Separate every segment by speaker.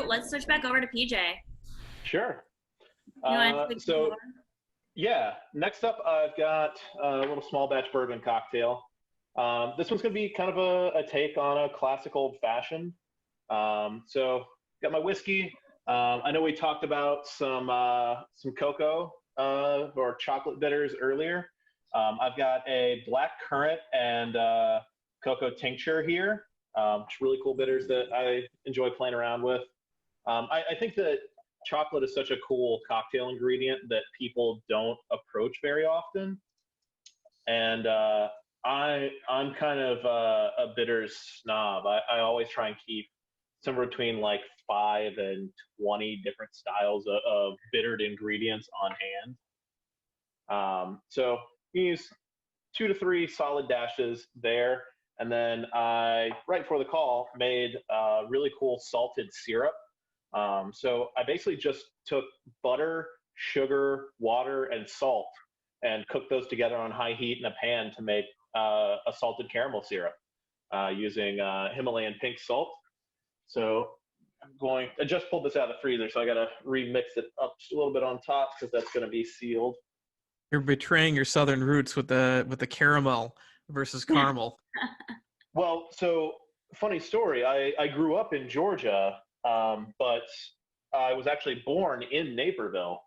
Speaker 1: let's switch back over to PJ.
Speaker 2: Sure.
Speaker 1: You want to
Speaker 2: So, yeah, next up I've got a little small batch bourbon cocktail. This one's going to be kind of a take on a classic old fashioned. So, got my whiskey. I know we talked about some cocoa or chocolate bitters earlier. I've got a black currant and cocoa tincture here. Which really cool bitters that I enjoy playing around with. I think that chocolate is such a cool cocktail ingredient that people don't approach very often. And I'm kind of a bitters snob. I always try and keep somewhere between like 5 and 20 different styles of bittered ingredients on hand. So you use 2 to 3 solid dashes there. And then I, right before the call, made a really cool salted syrup. So I basically just took butter, sugar, water, and salt and cooked those together on high heat in a pan to make a salted caramel syrup using Himalayan pink salt. So I just pulled this out of the freezer, so I got to remix it up just a little bit on top because that's going to be sealed.
Speaker 3: You're betraying your southern roots with the caramel versus caramel.
Speaker 2: Well, so funny story. I grew up in Georgia, but I was actually born in Naperville.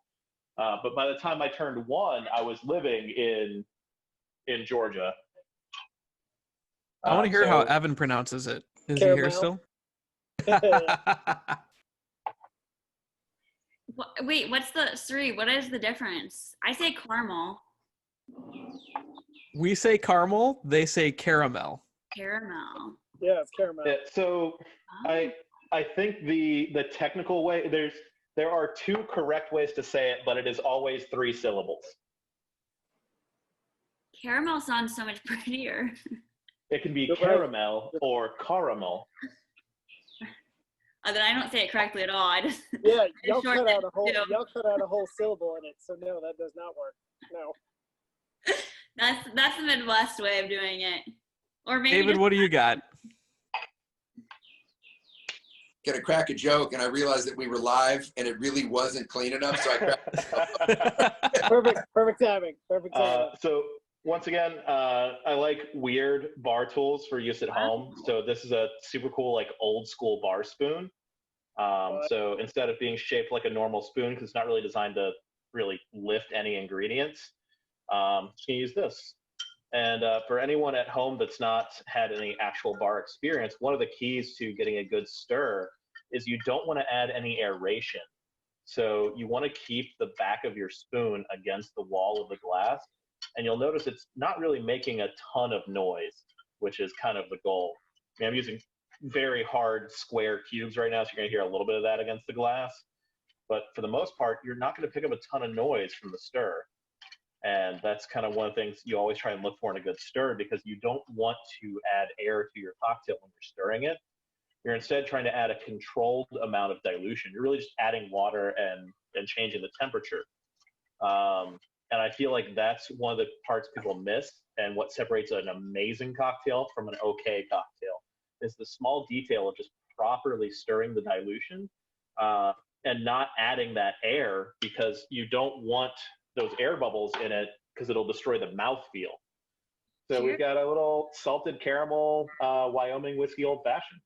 Speaker 2: But by the time I turned 1, I was living in Georgia.
Speaker 3: I want to hear how Evan pronounces it. Is
Speaker 4: Caramel.
Speaker 3: he here still?
Speaker 1: Wait, what is the difference? I say caramel.
Speaker 3: We say caramel, they say caramel.
Speaker 1: Caramel.
Speaker 4: Yeah, it's caramel.
Speaker 2: Yeah, so I think the technical way, there are 2 correct ways to say it, but it is always 3 syllables.
Speaker 1: Caramel sounds so much prettier.
Speaker 2: It can be caramel or caramel.
Speaker 1: Then I don't say it correctly at all. I just
Speaker 4: y'all cut out a whole syllable in it, so no, that does not work. No.
Speaker 1: That's the Midwest way of doing it. Or maybe
Speaker 3: David, what do you got?
Speaker 5: Gonna crack a joke, and I realized that we were live, and it really wasn't clean enough, so I cracked.
Speaker 4: Perfect timing. Perfect timing.
Speaker 2: So once again, I like weird bar tools for use at home. So this is a super cool, like old school bar spoon. So instead of being shaped like a normal spoon, because it's not really designed to really lift any ingredients, just gonna use this. And for anyone at home that's not had any actual bar experience, one of the keys to getting a good stir is you don't want to add any aeration. So you want to keep the back of your spoon against the wall of the glass. And you'll notice it's not really making a ton of noise, which is kind of the goal. I mean, I'm using very hard square cubes right now, so you're going to hear a little bit of that against the glass. But for the most part, you're not going to pick up a ton of noise from the stir. And that's kind of one of the things you always try and look for in a good stir, because you don't want to add air to your cocktail when you're stirring it. You're instead trying to add a controlled amount of dilution. You're really just adding water and changing the temperature. And I feel like that's one of the parts people miss, and what separates an amazing cocktail from an okay cocktail is the small detail of just properly stirring the dilution and not adding that air, because you don't want those air bubbles in it because it'll destroy the mouthfeel. So we've got a little salted caramel Wyoming whiskey old fashioned.